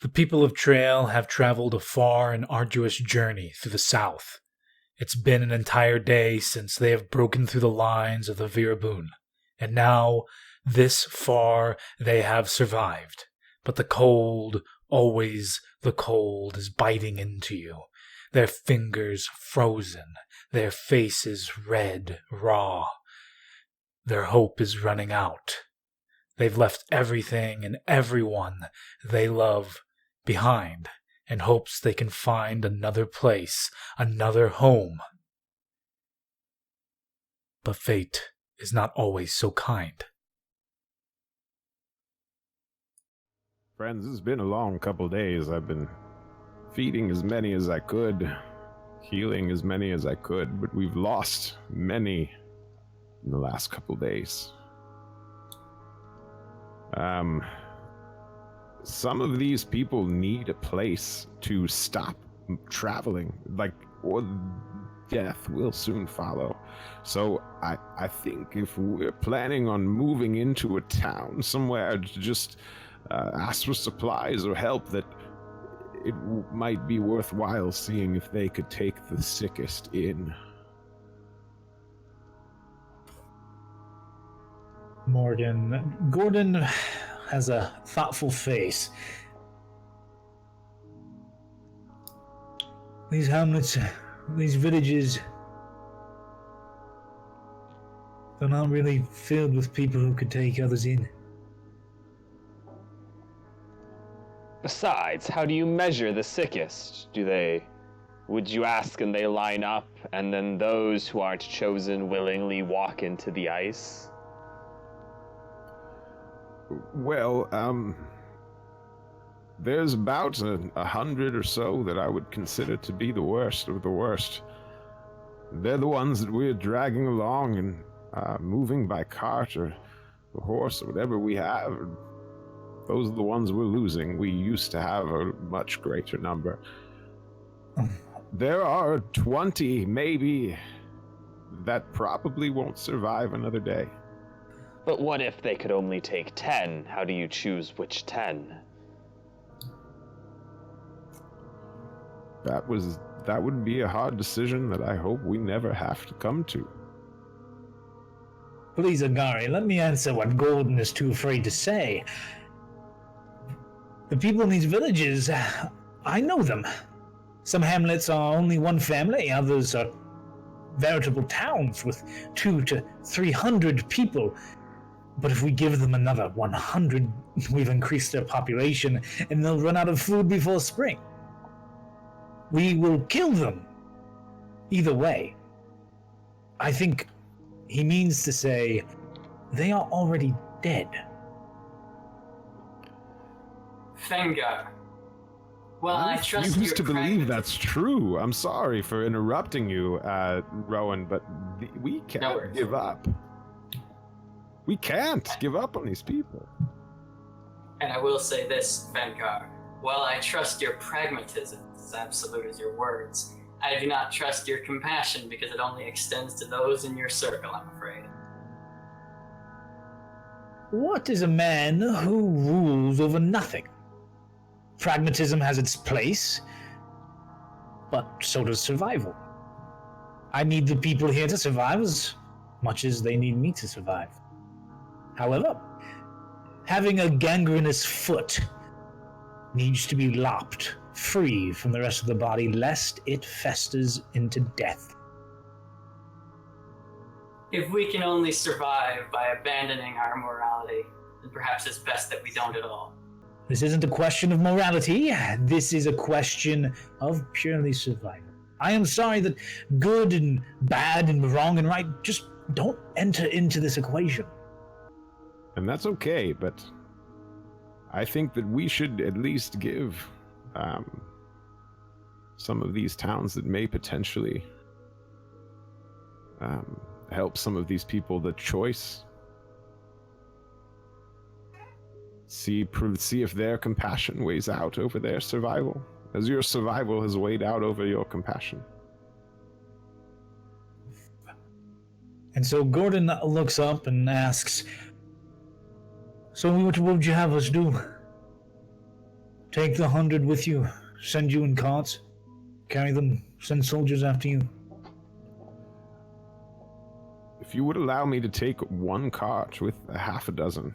The people of Trael have traveled a far and arduous journey through the south. It's been an entire day since they have broken through the lines of the Virabun, and now, this far, they have survived. But the cold, always the cold, is biting into you. Their fingers frozen, their faces red, raw. Their hope is running out. They've left everything and everyone they love behind in hopes they can find another place, another home. But fate is not always so kind. Friends, it's been a long couple days. I've been feeding as many as I could, healing as many as I could, but we've lost many in the last couple days. Some of these people need a place to stop traveling, or death will soon follow. So I think if we're planning on moving into a town somewhere to just ask for supplies or help, that it might be worthwhile seeing if they could take the sickest in. Gordon has a thoughtful face. These hamlets, these villages, they're not really filled with people who could take others in. Besides, how do you measure the sickest? Would you ask and they line up, and then those who aren't chosen willingly walk into the ice? Well, there's about 100 or so that I would consider to be the worst of the worst. They're the ones that we're dragging along and moving by cart or horse or whatever we have. Those are the ones we're losing. We used to have a much greater number. There are 20, maybe, that probably won't survive another day. But what if they could only take 10? How do you choose which 10? That would be a hard decision that I hope we never have to come to. Please, Agari, let me answer what Golden is too afraid to say. The people in these villages, I know them. Some hamlets are only one family, others are veritable towns with 200 to 300 people. But if we give them another 100, we've increased their population, and they'll run out of food before spring. We will kill them. Either way. I think he means to say they are already dead. Fengar. Well, I trust you used to your believe that's true. I'm sorry for interrupting you, Rowan, but we can't give up. We can't give up on these people. And I will say this, Fengar. While I trust your pragmatism, as absolute as your words, I do not trust your compassion because it only extends to those in your circle, I'm afraid. What is a man who rules over nothing? Pragmatism has its place, but so does survival. I need the people here to survive as much as they need me to survive. However, having a gangrenous foot needs to be lopped free from the rest of the body lest it festers into death. If we can only survive by abandoning our morality, then perhaps it's best that we don't at all. This isn't a question of morality. This is a question of purely survival. I am sorry that good and bad and wrong and right just don't enter into this equation. And that's okay, but I think that we should at least give some of these towns that may potentially help some of these people the choice. See if their compassion weighs out over their survival, as your survival has weighed out over your compassion. And so Gordon looks up and asks, so what would you have us do? Take the 100 with you. Send you in carts. Carry them. Send soldiers after you. If you would allow me to take one cart with a half a dozen.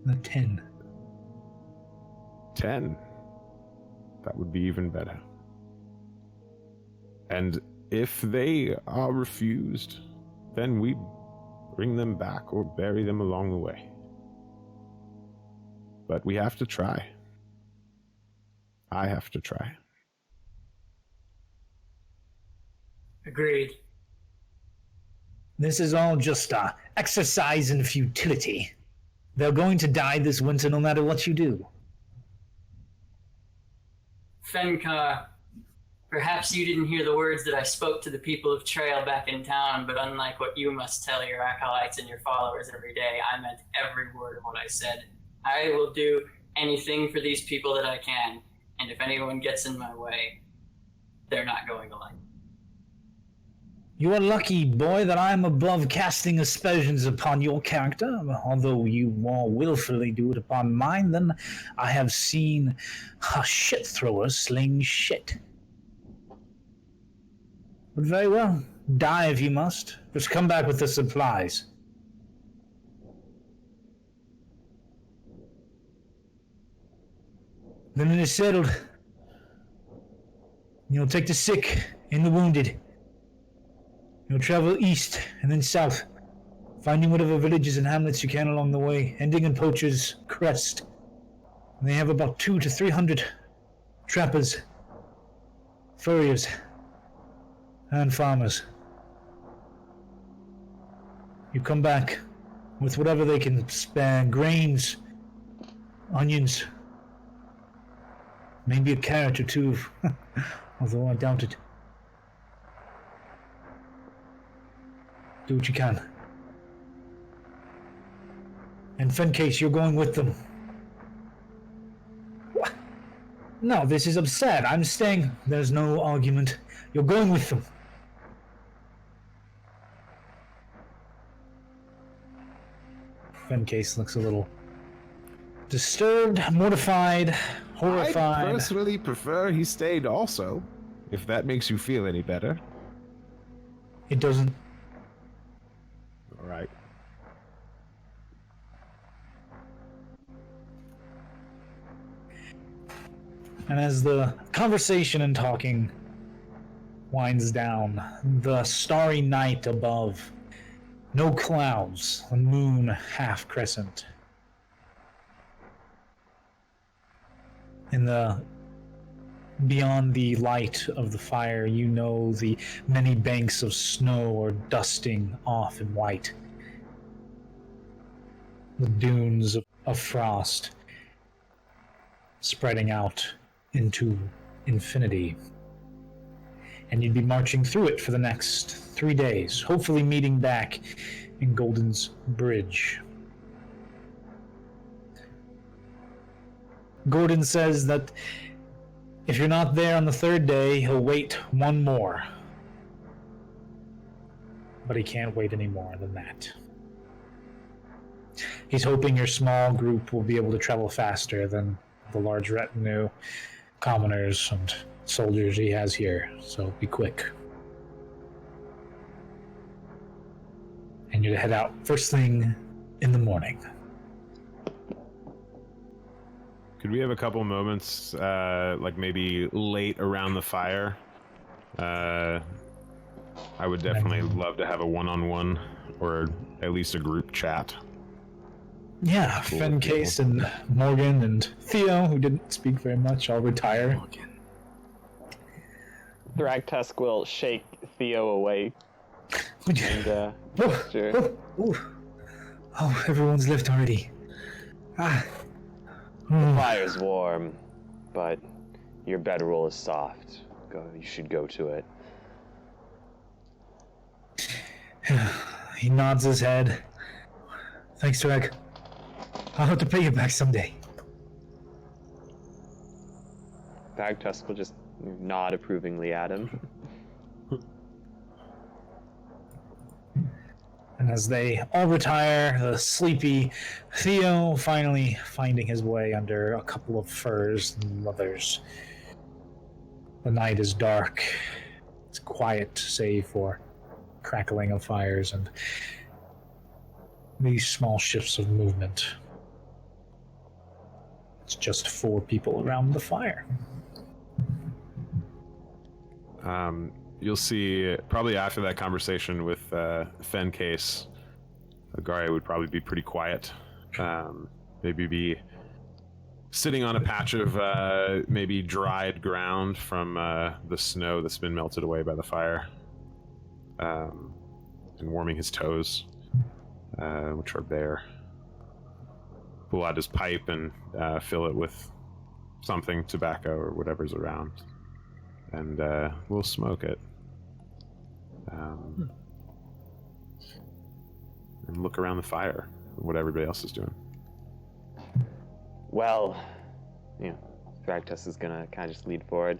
The 10. 10. That would be even better. And if they are refused, then we bring them back or bury them along the way. But we have to try. I have to try. Agreed. This is all just exercise in futility. They're going to die this winter no matter what you do. Fenkar, perhaps you didn't hear the words that I spoke to the people of Trael back in town, but unlike what you must tell your acolytes and your followers every day, I meant every word of what I said. I will do anything for these people that I can, and if anyone gets in my way, they're not going to like it. You are lucky, boy, that I am above casting aspersions upon your character. Although you more willfully do it upon mine than I have seen a shit thrower sling shit. But very well, die if you must. Just come back with the supplies. Then it is settled. You'll take the sick and the wounded. You'll travel east and then south, finding whatever villages and hamlets you can along the way, ending in Poacher's Crest. And they have about 200 to 300 trappers, furriers, and farmers. You come back with whatever they can spare, grains, onions, maybe a carrot or two, although I doubt it. Do what you can. And Fencase, you're going with them. What? No, this is absurd. I'm staying. There's no argument. You're going with them. Fencase looks a little disturbed, mortified, horrified. I personally prefer he stayed also, if that makes you feel any better. It doesn't. All right. And as the conversation and talking winds down, the starry night above, no clouds, a moon half crescent. Beyond the light of the fire, you know the many banks of snow are dusting off in white. The dunes of frost spreading out into infinity. And you'd be marching through it for the next 3 days, hopefully meeting back in Golden's Bridge. Gordon says that if you're not there on the 3rd day, he'll wait one more. But he can't wait any more than that. He's hoping your small group will be able to travel faster than the large retinue, commoners, and soldiers he has here, so be quick. And you're to head out first thing in the morning. Could we have a couple moments, like maybe late around the fire? I would definitely love to have a one-on-one, or at least a group chat. Yeah, Cool. Fencase and Morgan and Theo, who didn't speak very much, all retire. Thragtusk will shake Theo awake. And, sure. Oh, everyone's left already. The fire's warm, but your bedroll is soft. You should go to it. He nods his head. Thanks, Drag. I'll have to pay you back someday. Thragtusk will just nod approvingly at him. And as they all retire, the sleepy Theo finally finding his way under a couple of furs and leathers. The night is dark. It's quiet, save for crackling of fires and these small shifts of movement. It's just 4 people around the fire. You'll see, probably after that conversation with Fen Case, Agari would probably be pretty quiet. Maybe be sitting on a patch of maybe dried ground from the snow that's been melted away by the fire, and warming his toes, which are bare. Pull out his pipe and fill it with something, tobacco or whatever's around, and we'll smoke it. And look around the fire, what everybody else is doing. Well, Thragtus is gonna kind of just lead forward.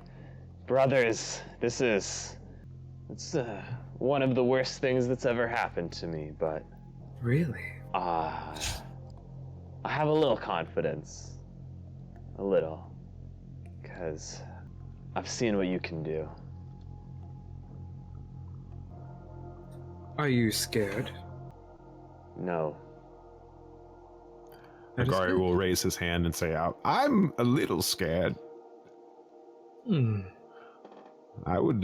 Brothers, it's one of the worst things that's ever happened to me, but Really? I have a little confidence. A little. Because I've seen what you can do. Are you scared? No. That is Agari good. will raise his hand and say, I'm a little scared. I would,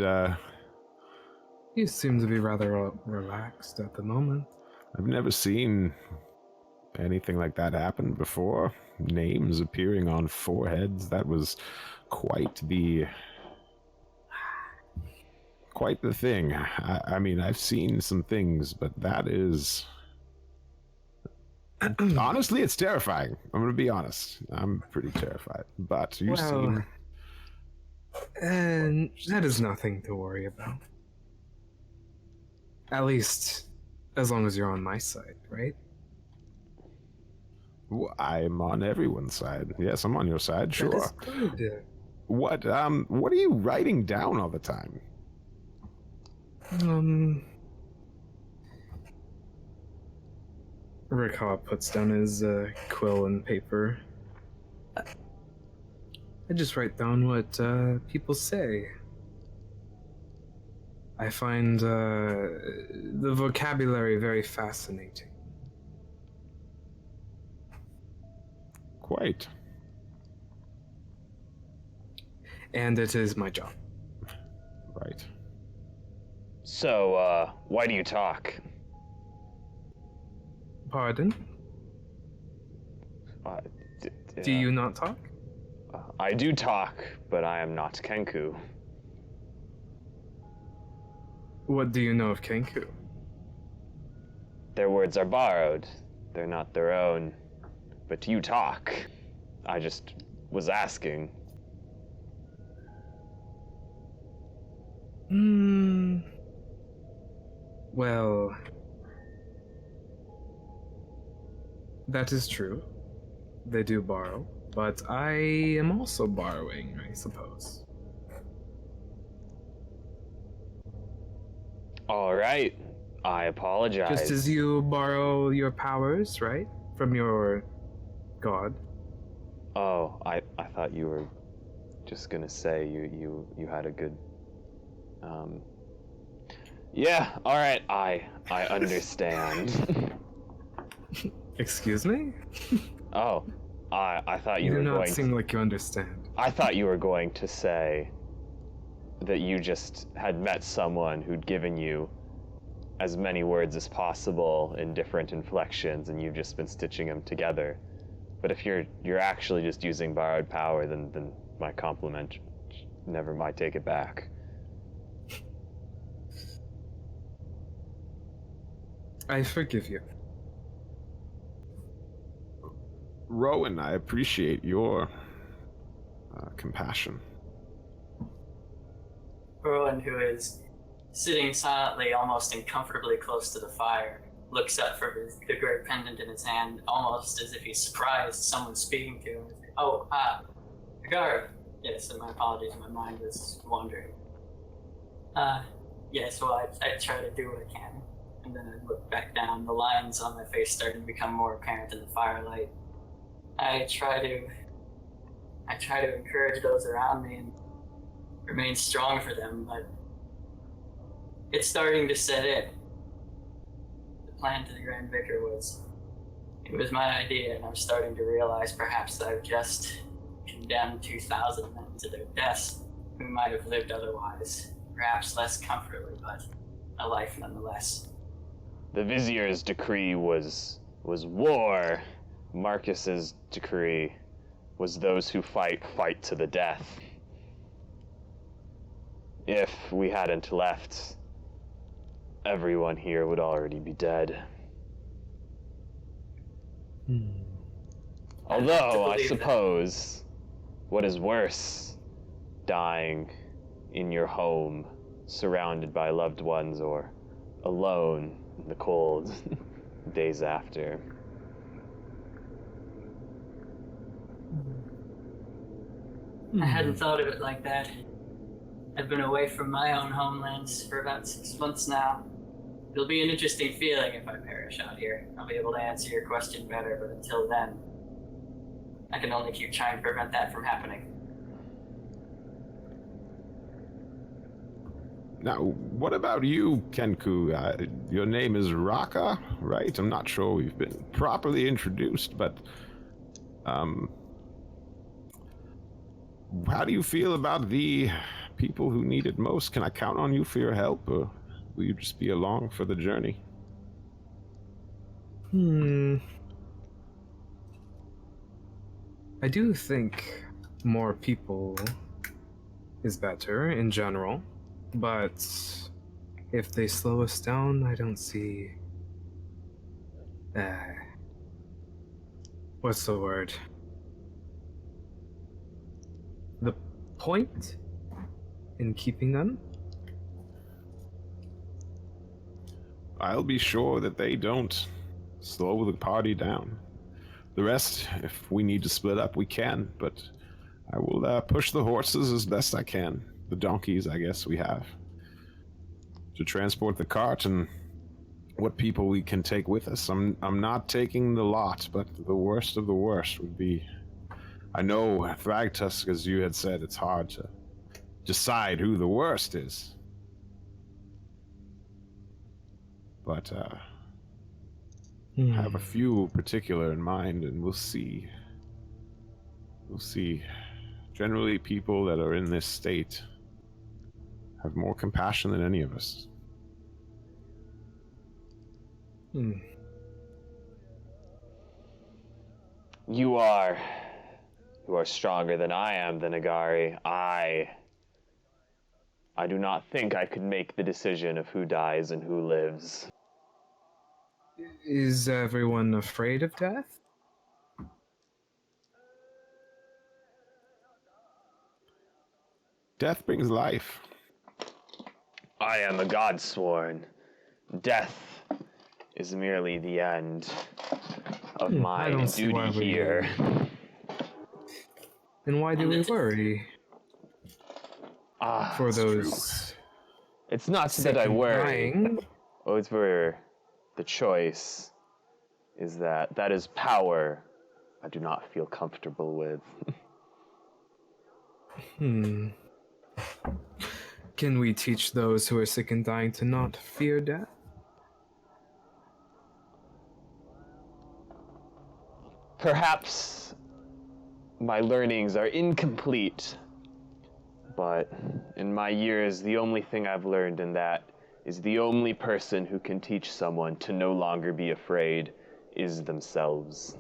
You seem to be rather relaxed at the moment. I've never seen anything like that happen before. Names appearing on foreheads, that was quite the thing. I mean, I've seen some things, but that is... Honestly, it's terrifying. I'm gonna be honest. I'm pretty terrified. But you've seen... And that is nothing to worry about. At least, as long as you're on my side, right? I'm on everyone's side. Yes, I'm on your side, sure. That is good. What are you writing down all the time? Rikawa puts down his quill and paper. I just write down what people say. I find the vocabulary very fascinating. Quite. And it is my job. Right. So, why do you talk? Pardon? Do you not talk? I do talk, but I am not Kenku. What do you know of Kenku? Their words are borrowed. They're not their own. But you talk. I just was asking. Well, that is true. They do borrow, but I am also borrowing, I suppose. All right. I apologize. Just as you borrow your powers, right? From your god. Oh, I thought you were just gonna say you had a good. Yeah. All right. I understand. Excuse me? Oh, I thought You you do were not going. seem like you understand. I thought you were going to say that you just had met someone who'd given you as many words as possible in different inflections, and you've just been stitching them together. But if you're actually just using borrowed power, then my compliment, never mind, take it back. I forgive you. Rowan, I appreciate your compassion. Rowan, who is sitting silently, almost uncomfortably close to the fire, looks up from the great pendant in his hand, almost as if he's surprised someone speaking to him. Oh, Garth. Yes, and my apologies, my mind was wandering. Yes, well, I try to do what I can. And then I look back down, the lines on my face starting to become more apparent in the firelight. I try to encourage those around me and remain strong for them, but it's starting to set in. The plan to the Grand Vicar was my idea, and I'm starting to realize perhaps that I've just condemned 2,000 men to their deaths who might have lived otherwise, perhaps less comfortably, but a life nonetheless. The Vizier's decree was war. Marcus's decree was those who fight to the death. If we hadn't left, everyone here would already be dead. Although, I suppose, what is worse, dying in your home, surrounded by loved ones, or alone in the cold days after. I hadn't thought of it like that. I've been away from my own homelands for about 6 months now. It'll be an interesting feeling if I perish out here. I'll be able to answer your question better, but until then, I can only keep trying to prevent that from happening. Now, what about you, Kenku? Your name is Raka, right? I'm not sure we've been properly introduced, but how do you feel about the people who need it most? Can I count on you for your help, or will you just be along for the journey? I do think more people is better in general, but if they slow us down, I don't see... what's the word? The point in keeping them? I'll be sure that they don't slow the party down. The rest, if we need to split up, we can, but I will push the horses as best I can. The donkeys, I guess, we have. To transport the cart and what people we can take with us. I'm not taking the lot, but the worst of the worst would be... I know, Thragtusk, as you had said, it's hard to decide who the worst is. But, I have a few particular in mind, and we'll see. We'll see. Generally, people that are in this state have more compassion than any of us. You are stronger than I am, the Nagari. I do not think I could make the decision of who dies and who lives. Is everyone afraid of death? Death brings life. I am a godsworn. Death is merely the end of my duty here. Then why do we worry? For those... True. It's not that I worry. Dying. Oh, it's for the choice is that is power I do not feel comfortable with. Can we teach those who are sick and dying to not fear death? Perhaps my learnings are incomplete, but in my years, the only thing I've learned in that is the only person who can teach someone to no longer be afraid is themselves.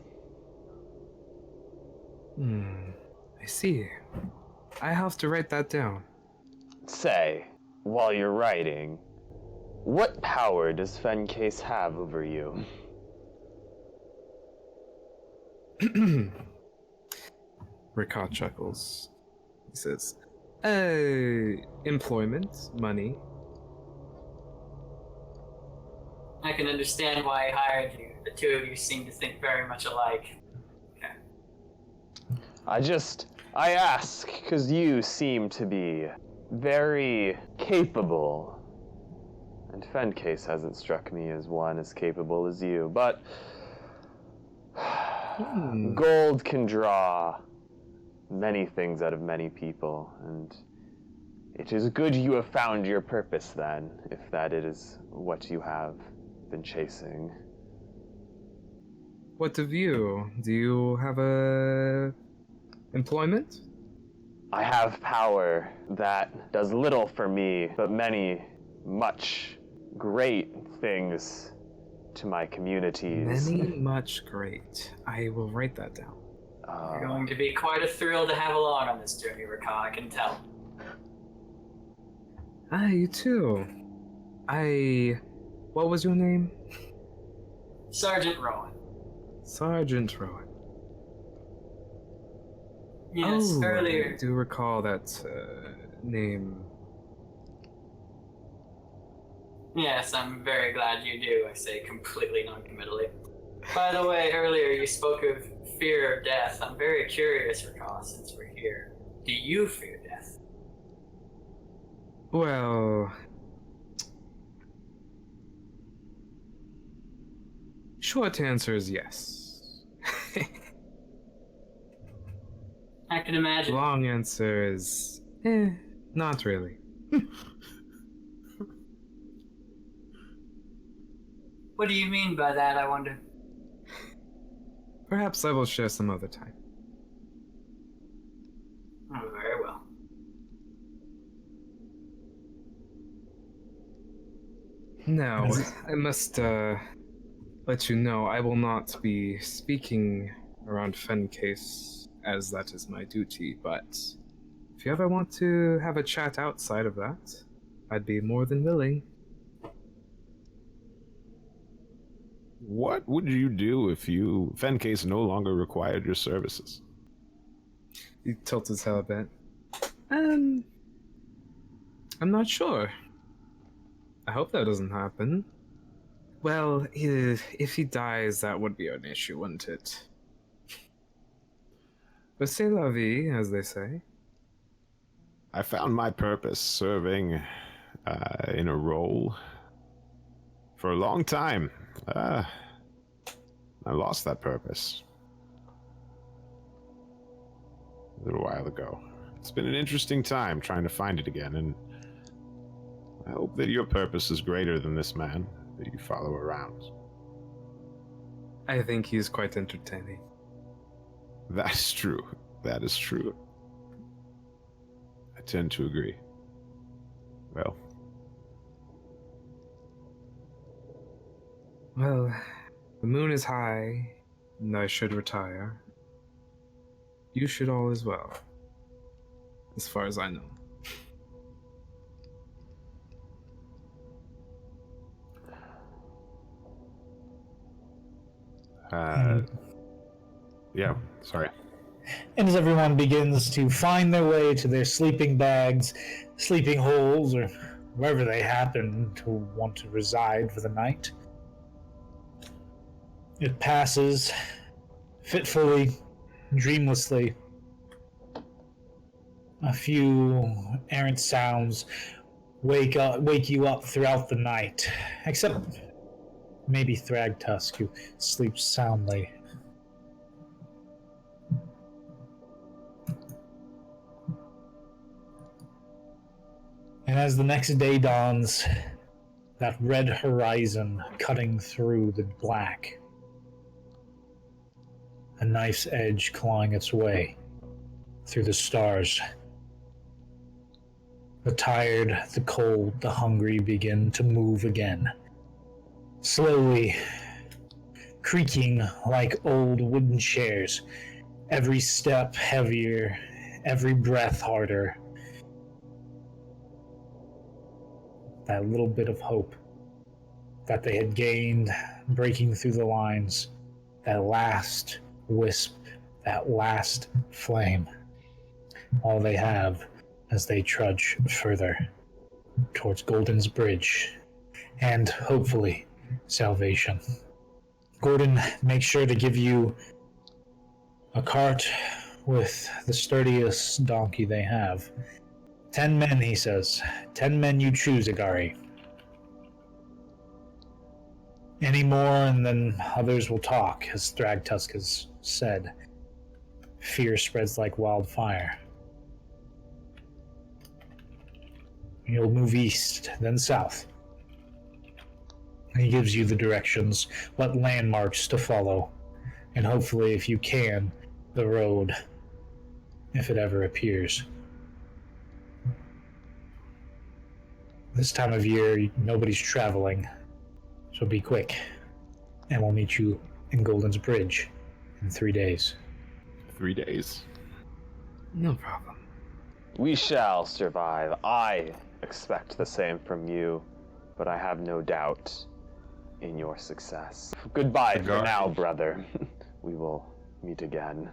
I see. I have to write that down. Say, while you're writing, what power does Fencase have over you? Ricard chuckles. He says, employment, money. I can understand why I hired you. The two of you seem to think very much alike. Okay. I ask because you seem to be very capable And Fencase hasn't struck me as one as capable as you, but gold can draw many things out of many people, and it is good you have found your purpose then, if that is what you have been chasing. What of you? Do you have a employment? I have power that does little for me, but many, much great things to my communities. Many much great. I will write that down. You're going to be quite a thrill to have along on this journey, Rakah, I can tell. Ah, you too. What was your name? Sergeant Rowan. Sergeant Rowan. Yes, I earlier. do recall that name. Yes, I'm very glad you do, I say completely non-committally. By the way, earlier you spoke of fear of death. I'm very curious, Rakah, since we're here. Do you fear death? Well, short answer is yes. I can imagine. Long answer is not really. What do you mean by that, I wonder? Perhaps I will share some other time. Oh, very well. Now, I must let you know I will not be speaking around Fencase, as that is my duty, but if you ever want to have a chat outside of that, I'd be more than willing. What would you do if Fencase no longer required your services? He tilts his head a bit. I'm not sure. I hope that doesn't happen. Well, if he dies, that would be an issue, wouldn't it? But c'est la vie, as they say. I found my purpose serving in a role for a long time. I lost that purpose a little while ago. It's been an interesting time trying to find it again, and I hope that your purpose is greater than this man that you follow around. I think he's quite entertaining. That is true. That is true. I tend to agree. Well, the moon is high, and I should retire. You should all as well, as far as I know. Yeah, sorry. And as everyone begins to find their way to their sleeping bags, sleeping holes, or wherever they happen to want to reside for the night, it passes fitfully, dreamlessly. A few errant sounds wake you up throughout the night, except maybe Thragtusk, who sleeps soundly. And as the next day dawns, that red horizon cutting through the black, a knife's edge clawing its way through the stars. The tired, the cold, the hungry begin to move again. Slowly, creaking like old wooden chairs, every step heavier, every breath harder. That little bit of hope that they had gained breaking through the lines, that last wisp, that last flame, all they have as they trudge further towards Golden's Bridge and hopefully salvation. Gordon makes sure to give you a cart with the sturdiest donkey they have. 10 men, he says. 10 men you choose, Agari. Any more, and then others will talk, as Thragtusk has said. Fear spreads like wildfire. You'll move east, then south. He gives you the directions, what landmarks to follow, and hopefully, if you can, the road, if it ever appears. This time of year, nobody's traveling, so be quick, and we'll meet you in Golden's Bridge in 3 days. 3 days. No problem. We shall survive. I expect the same from you, but I have no doubt in your success. Goodbye for now, brother. We will meet again.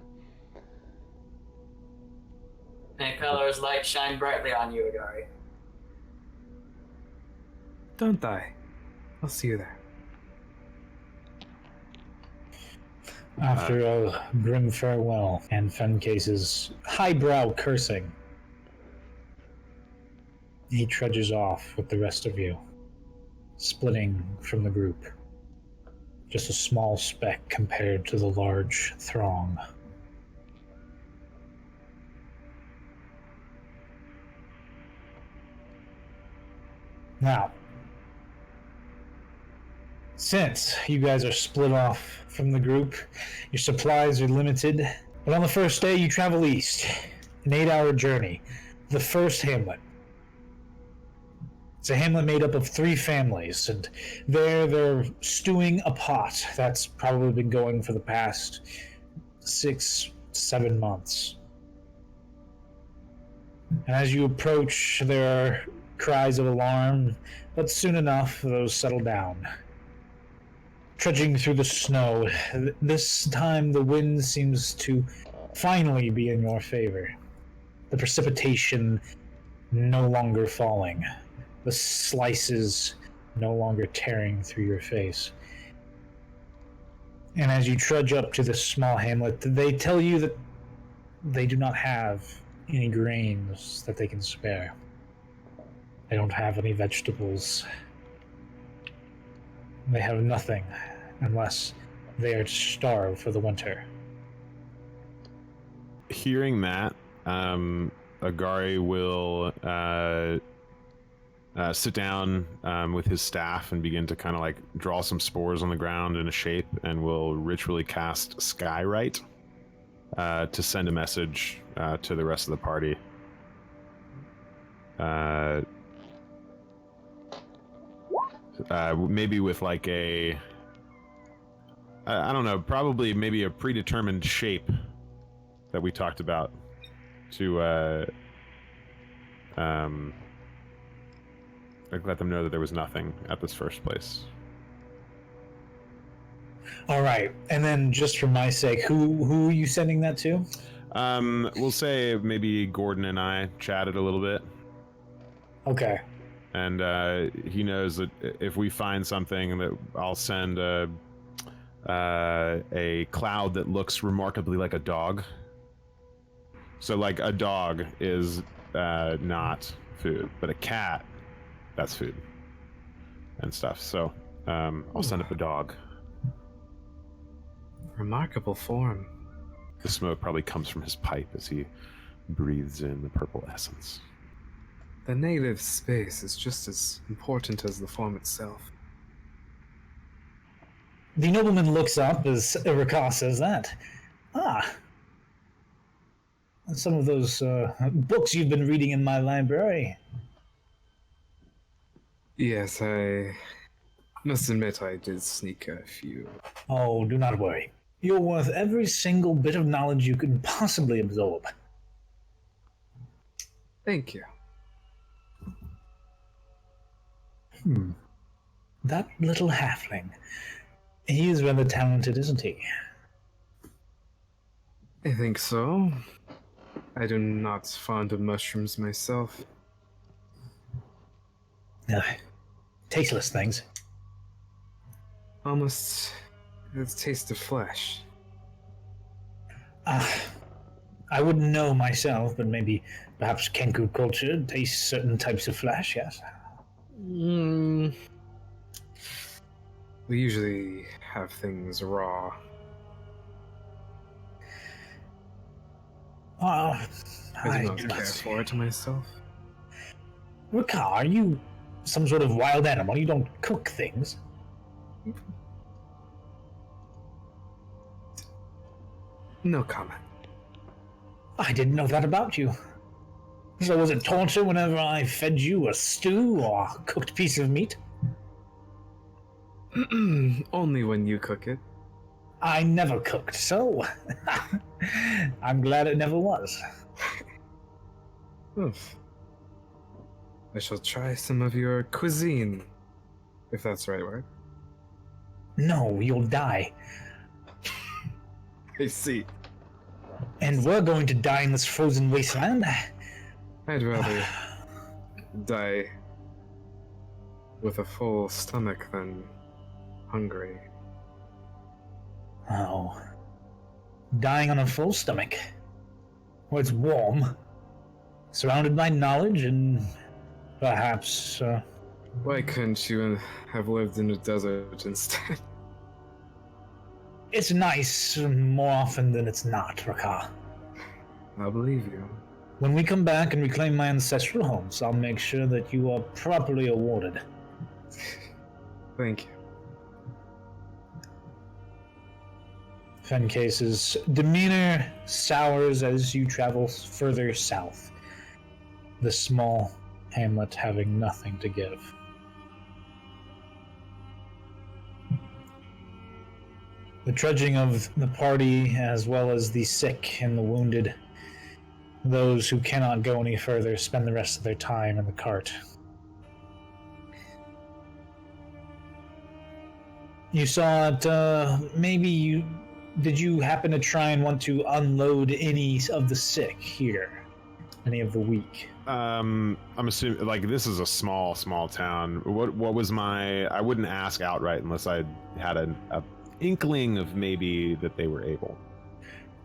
May Pelor's light shine brightly on you, Agari. Don't die. I'll see you there. After a grim farewell and Fencase's highbrow cursing, he trudges off with the rest of you, splitting from the group. Just a small speck compared to the large throng. Now, since you guys are split off from the group, your supplies are limited, but on the first day you travel east, an 8-hour journey, the first hamlet. It's a hamlet made up of 3 families, and they're stewing a pot that's probably been going for the past 6-7 months. And as you approach, there are cries of alarm, but soon enough those settle down. Trudging through the snow, this time the wind seems to finally be in your favor. The precipitation no longer falling. The slices no longer tearing through your face. And as you trudge up to this small hamlet, they tell you that they do not have any grains that they can spare. They don't have any vegetables. They have nothing unless they are to starve for the winter. Hearing that, Agari will sit down with his staff and begin to kind of like draw some spores on the ground in a shape, and will ritually cast Skywrite to send a message to the rest of the party. Maybe with like a, I don't know, probably maybe a predetermined shape that we talked about to like let them know that there was nothing at this first place. All right, and then just for my sake, who are you sending that to? We'll say maybe Gordon and I chatted a little bit. Okay. And he knows that if we find something, that I'll send a cloud that looks remarkably like a dog. So like a dog is not food, but a cat, that's food and stuff. So I'll send up a dog. Remarkable form. The smoke probably comes from his pipe as he breathes in the purple essence. The native space is just as important as the form itself. The nobleman looks up as Irakas says that. Some of those books you've been reading in my library. Yes, I must admit I did sneak a few. Oh, do not worry. You're worth every single bit of knowledge you can possibly absorb. Thank you. That little halfling. He is rather talented, isn't he? I think so. I do not fond of mushrooms myself. Tasteless things. Almost the taste of flesh. I wouldn't know myself, but perhaps Kenku culture tastes certain types of flesh, yes? We usually have things raw. I I do not do care not. for it myself. Raka, are you some sort of wild animal? You don't cook things. No comment. I didn't know that about you. So was it torture whenever I fed you a stew or a cooked piece of meat? Only when you cook it. I never cooked, so I'm glad it never was. Oof. I shall try some of your cuisine, if that's the right word. No, you'll die. I see. And we're going to die in this frozen wasteland. I'd rather die with a full stomach than hungry. Oh. Dying on a full stomach. Where it's warm. Surrounded by knowledge and perhaps, Why couldn't you have lived in a desert instead? it's nice more often than it's not, Raka. I'll believe you. When we come back and reclaim my ancestral homes, I'll make sure that you are properly awarded. Thank you. Fencase's demeanor sours as you travel further south, the small hamlet having nothing to give. The trudging of the party, as well as the sick and the wounded, those who cannot go any further, spend the rest of their time in the cart. You saw it, did you happen to try and want to unload any of the sick here? Any of the weak? I'm assuming, like, this is a small town. What was I wouldn't ask outright unless I had a inkling of maybe that they were able.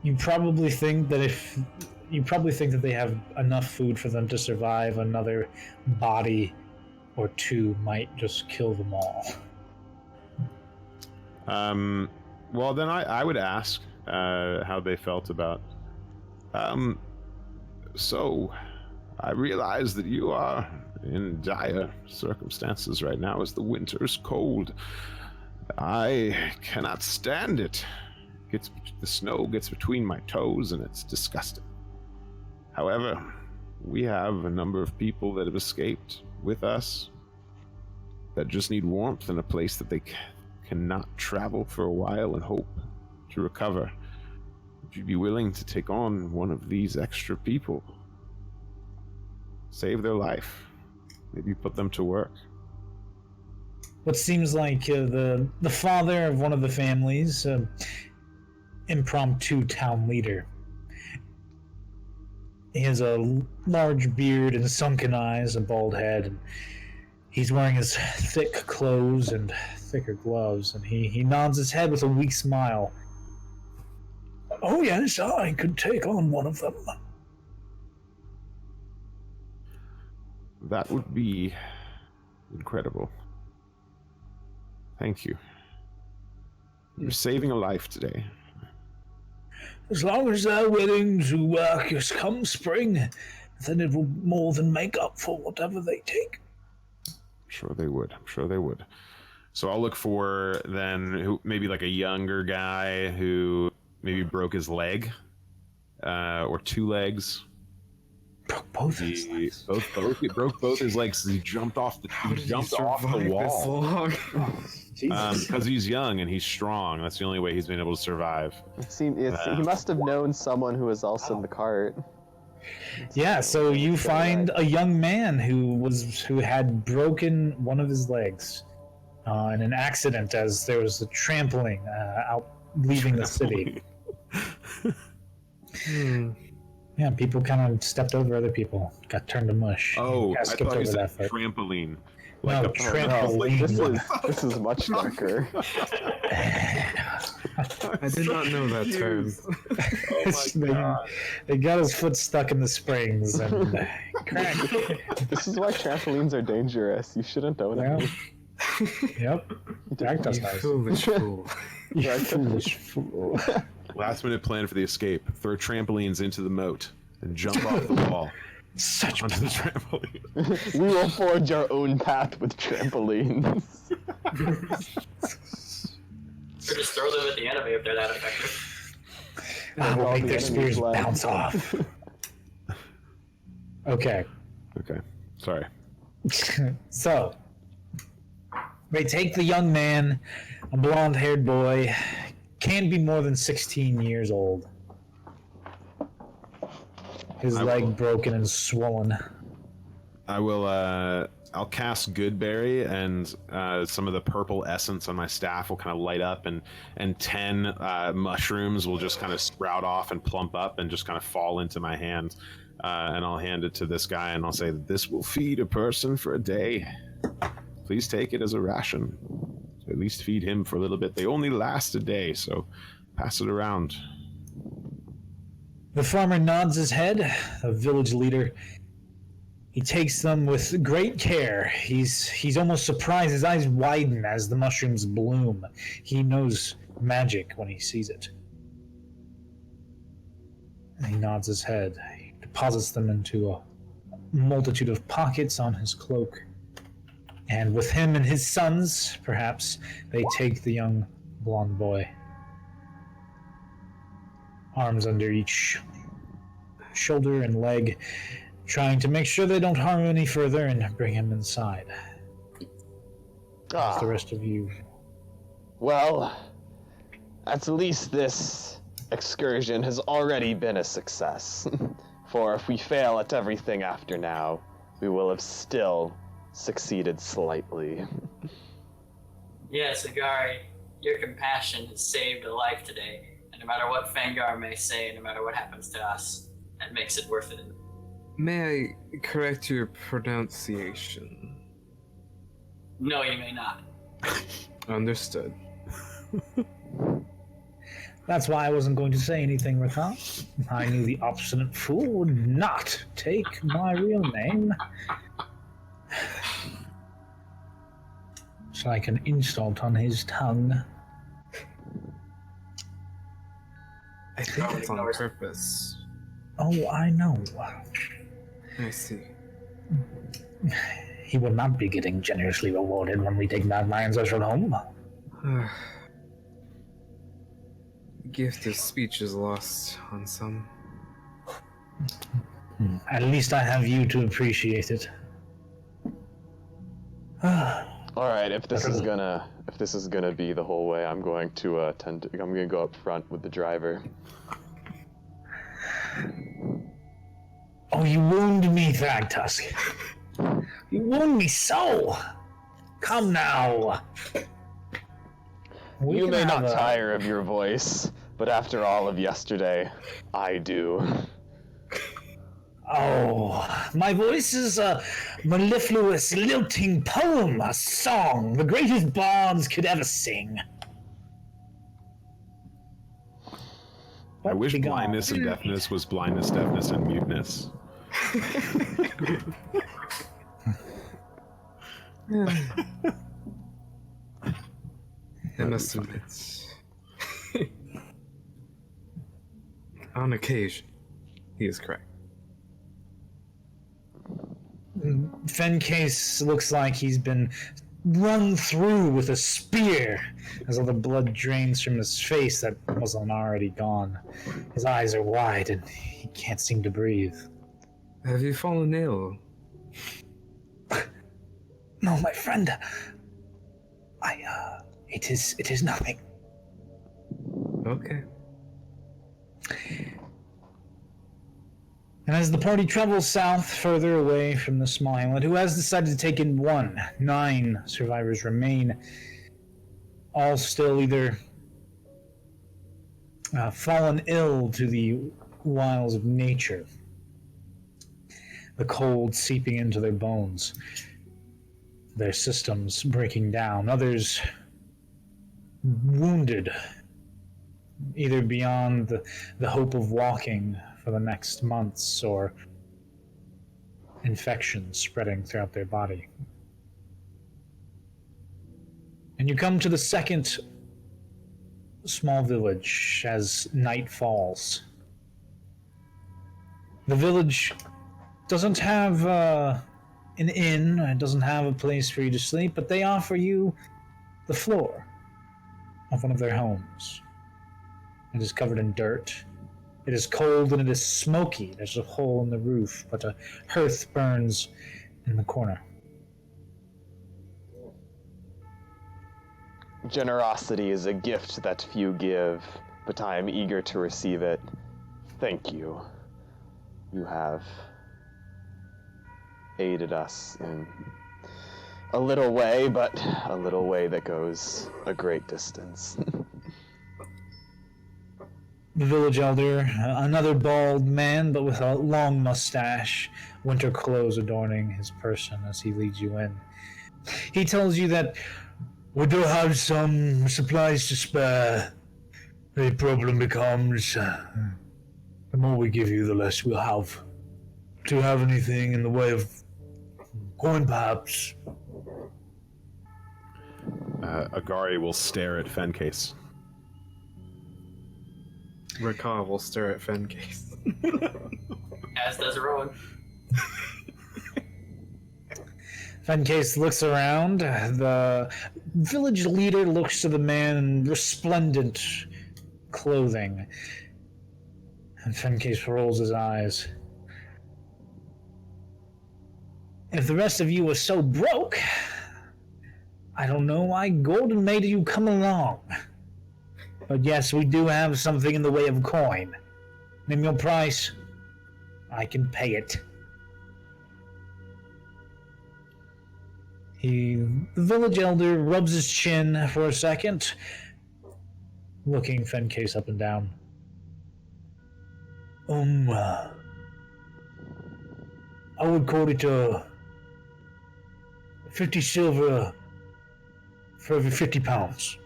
You probably think that they have enough food for them to survive. Another body or two might just kill them all. Well, then I would ask how they felt about. So, I realize that you are in dire circumstances right now as the winter's cold. I cannot stand it. The snow gets between my toes and it's disgusting. However, we have a number of people that have escaped with us that just need warmth and a place that they cannot travel for a while and hope to recover. Would you be willing to take on one of these extra people? Save their life. Maybe put them to work. What seems like the father of one of the families, impromptu town leader. He has a large beard and sunken eyes, a bald head, and he's wearing his thick clothes and thicker gloves, and he nods his head with a weak smile. Oh yes, I could take on one of them. That would be incredible. Thank you. You're saving a life today. As long as they're willing to work come spring, then it will more than make up for whatever they take. I'm sure they would. So I'll look for then maybe like a younger guy who maybe broke his leg, or two legs. Broke both his legs. He broke both his legs. He jumped off the wall. Because he's young and he's strong. That's the only way he's been able to survive. He must have known someone who was also in the cart. Yeah, so you find a young man who had broken one of his legs in an accident as there was a trampling out leaving the city. Yeah, people kind of stepped over other people, got turned to mush. Oh, I thought you said foot. trampoline. Like trampoline. This is much darker. I did not know that term. Oh my god. They got his foot stuck in the springs and cracked. This is why trampolines are dangerous. You shouldn't own them. Yep. Cactus You does. foolish fool. You foolish fool. Last minute plan for the escape. Throw trampolines into the moat and jump off the wall Such onto the trampoline. We will forge our own path with trampolines. Or just throw them at the enemy if they're that effective. I will all make the their enemies spears left. bounce off. Okay. Okay. Sorry. So, they take the young man, a blonde-haired boy, can't be more than 16 years old. His leg broken and swollen. I will, I'll cast Goodberry, and some of the purple essence on my staff will kind of light up, and 10 mushrooms will just kind of sprout off and plump up and just kind of fall into my hand. And I'll hand it to this guy, and I'll say, "This will feed a person for a day. Please take it as a ration. At least feed him for a little bit. They only last a day, so pass it around." The farmer nods his head, a village leader. He takes them with great care. He's almost surprised. His eyes widen as the mushrooms bloom. He knows magic when he sees it. And he nods his head. He deposits them into a multitude of pockets on his cloak. And with him and his sons, perhaps, they take the young blonde boy. Arms under each shoulder and leg, trying to make sure they don't harm him any further and bring him inside. As the rest of you. Well, at least this excursion has already been a success. For if we fail at everything after now, we will have still succeeded slightly. Yes, Agari, your compassion has saved a life today. And no matter what Fangar may say, no matter what happens to us, that makes it worth it. May I correct your pronunciation? No, you may not. Understood. That's why I wasn't going to say anything, Rakan. I knew the obstinate fool would not take my real name. It's like an insult on his tongue. I think it's on purpose. Oh, I know. I see. He will not be getting generously rewarded when we take back my ancestral home. Gift of speech is lost on some. At least I have you to appreciate it. All right, if this is gonna be the whole way, I'm going to I'm gonna go up front with the driver. Oh, you wound me, Thragtusk. You wound me so. Come now. We You can may have not tire of your voice, but after all of yesterday, I do. Oh, my voice is a mellifluous, lilting poem, a song the greatest bards could ever sing. I wish Be gone. blindness and deafness was blindness, deafness, and muteness. I must admit, on occasion, he is correct. Fencase looks like he's been run through with a spear as all the blood drains from his face that wasn't already gone. His eyes are wide and he can't seem to breathe. Have you fallen ill? No, my friend. It is nothing. Okay. And as the party travels south, further away from the small hamlet, who has decided to take in 9 survivors remain, all still either fallen ill to the wiles of nature, the cold seeping into their bones, their systems breaking down, others wounded, either beyond the hope of walking for the next months or infections spreading throughout their body. And you come to the second small village as night falls. The village doesn't have an inn, it doesn't have a place for you to sleep, but they offer you the floor of one of their homes. It is covered in dirt. It is cold and it is smoky. There's a hole in the roof, but a hearth burns in the corner. Generosity is a gift that few give, but I am eager to receive it. Thank you. You have aided us in a little way, but a little way that goes a great distance. The village elder, another bald man, but with a long mustache, winter clothes adorning his person as he leads you in. He tells you that we do have some supplies to spare. The problem becomes, the more we give you, the less we'll have. Do you have anything in the way of coin, perhaps? Agari will stare at Fencase. Rakah will stare at Fencase. As does Rowan. Fencase looks around. The village leader looks to the man in resplendent clothing. And Fencase rolls his eyes. If the rest of you are so broke, I don't know why Golden made you come along. But yes, we do have something in the way of coin. Name your price. I can pay it. The village elder rubs his chin for a second, looking Fencase up and down. I would call it 50 silver for every 50 pounds.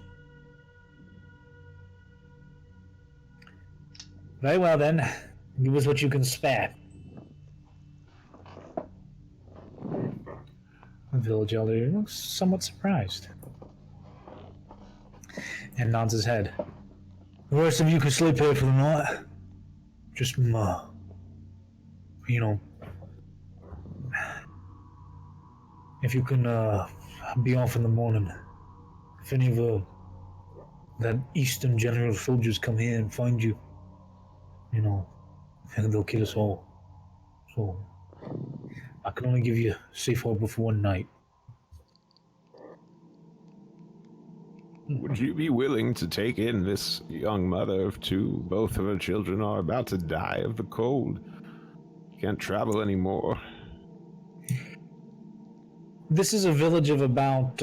Very well then, give us what you can spare. The village elder looks somewhat surprised and nods his head. The rest of you can sleep here for the night. Just, if you can be off in the morning. If any of that Eastern General soldiers come here and find you, they'll kill us all. So, I can only give you safe harbor for one night. Would you be willing to take in this young mother of two? Both of her children are about to die of the cold. Can't travel anymore. This is a village of about,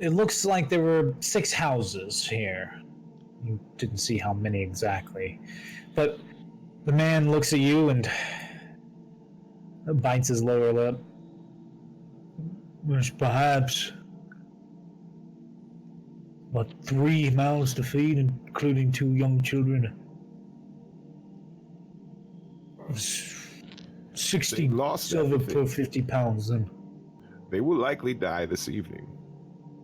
it looks like there were 6 houses here. You didn't see how many exactly. But the man looks at you and bites his lower lip. There's perhaps about 3 mouths to feed, including 2 young children. 60 silver per 50 pounds, then. They will likely die this evening.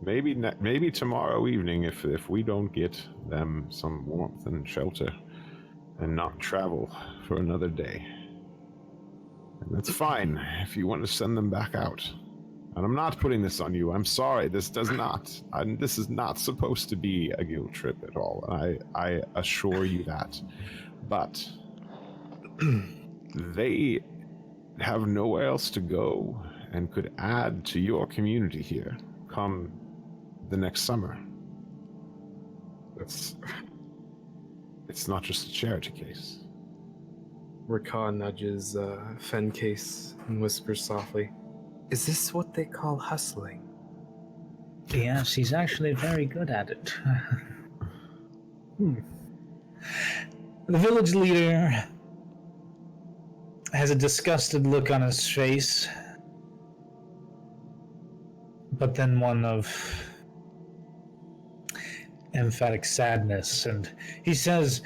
Maybe tomorrow evening if we don't get them some warmth and shelter and not travel for another day. And that's fine if you want to send them back out. And I'm not putting this on you. I'm sorry. This is not supposed to be a guilt trip at all. I assure you that. But they have nowhere else to go and could add to your community here come the next summer. It's not just a charity case. Rakah nudges Fencase and whispers softly, "Is this what they call hustling?" Yes, he's actually very good at it. The village leader has a disgusted look on his face, but then one of emphatic sadness, and he says,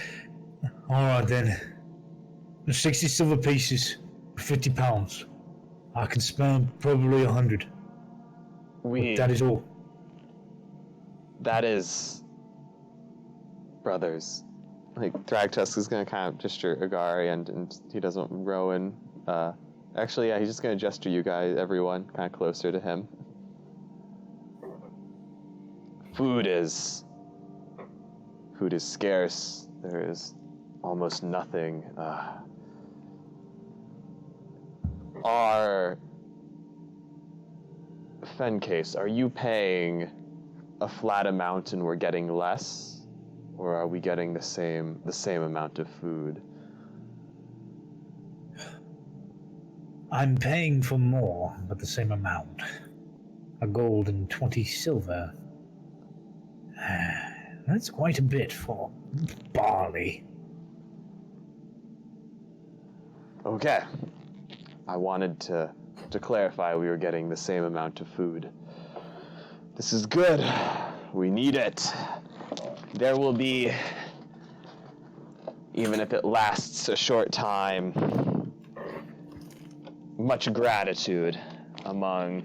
"All right then, 60 silver pieces, 50 pounds. I can spend probably 100. That is all." That is... Brothers. Like, Thragtusk is gonna kind of gesture Agari, and he doesn't Rowan. Actually, yeah, he's just gonna gesture you guys, everyone, kind of closer to him. Food is scarce. There is almost nothing. Fencase, are you paying a flat amount and we're getting less? Or are we getting the same amount of food? I'm paying for more, but the same amount. A gold and 20 silver. That's quite a bit for barley. Okay. I wanted to clarify we were getting the same amount of food. This is good. We need it. There will be, even if it lasts a short time, much gratitude among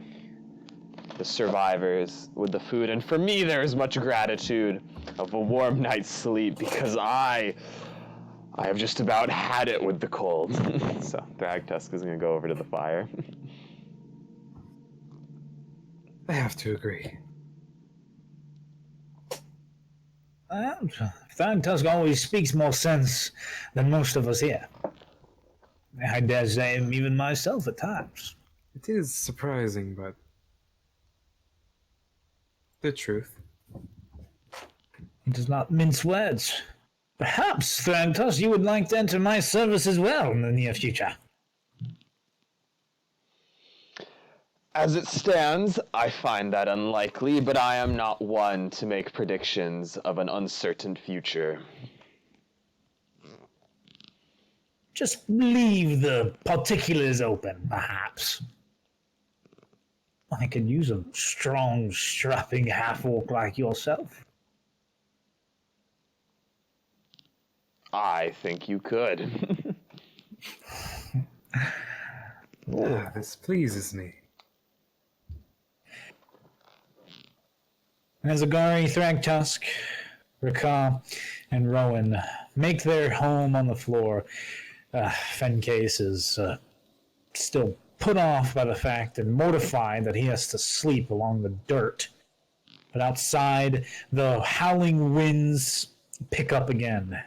the survivors with the food. And for me, there is much gratitude of a warm night's sleep because I have just about had it with the cold. So Thragtusk is going to go over to the fire. I have to agree. Thragtusk always speaks more sense than most of us here. I dare say even myself at times. It is surprising, but the truth. He does not mince words. Perhaps, Thragtusk, you would like to enter my service as well in the near future. As it stands, I find that unlikely, but I am not one to make predictions of an uncertain future. Just leave the particulars open, perhaps. I could use a strong, strapping half-orc like yourself. I think you could. This pleases me. As Agari, Thragtusk, Rakah, and Rowan make their home on the floor, Fencase is still put off by the fact and mortified that he has to sleep along the dirt. But outside, the howling winds pick up again,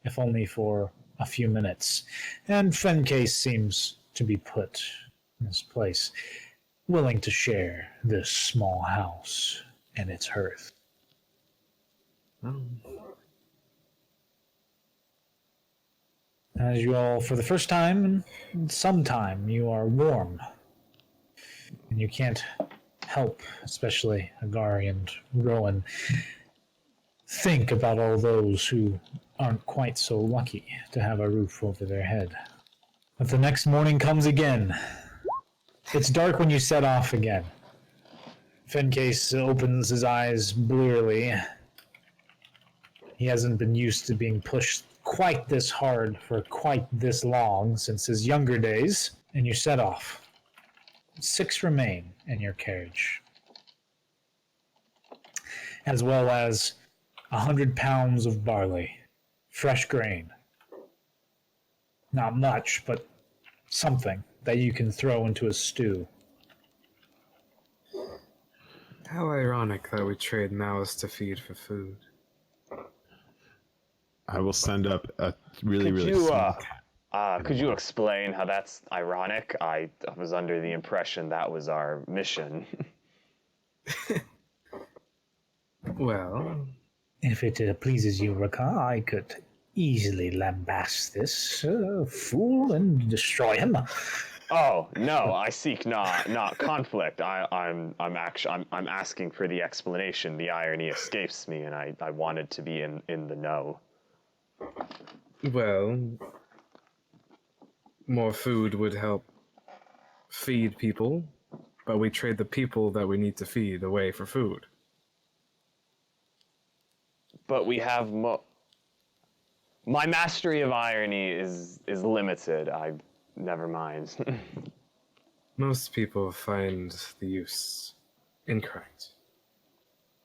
if only for a few minutes. And Fencase seems to be put in his place, willing to share this small house and its hearth. As you all, for the first time in some time, you are warm. And you can't help, especially Agari and Rowan, think about all those who aren't quite so lucky to have a roof over their head. But the next morning comes again. It's dark when you set off again. Fencase opens his eyes blearily. He hasn't been used to being pushed quite this hard for quite this long since his younger days, and you set off. 6 remain in your carriage, as well as 100 pounds of barley, fresh grain. Not much, but something that you can throw into a stew. How ironic that we trade mouths to feed for food. I will send up a really Could small cat. Could you explain how that's ironic? I was under the impression that was our mission. Well, If it pleases you, Rakah, I could easily lambast this fool and destroy him. Oh no, I seek not conflict. I'm asking for the explanation. The irony escapes me, and I wanted to be in the know. well, more food would help feed people, but we trade the people that we need to feed away for food. But we have my mastery of irony is limited. Never mind. Most people find the use incorrect.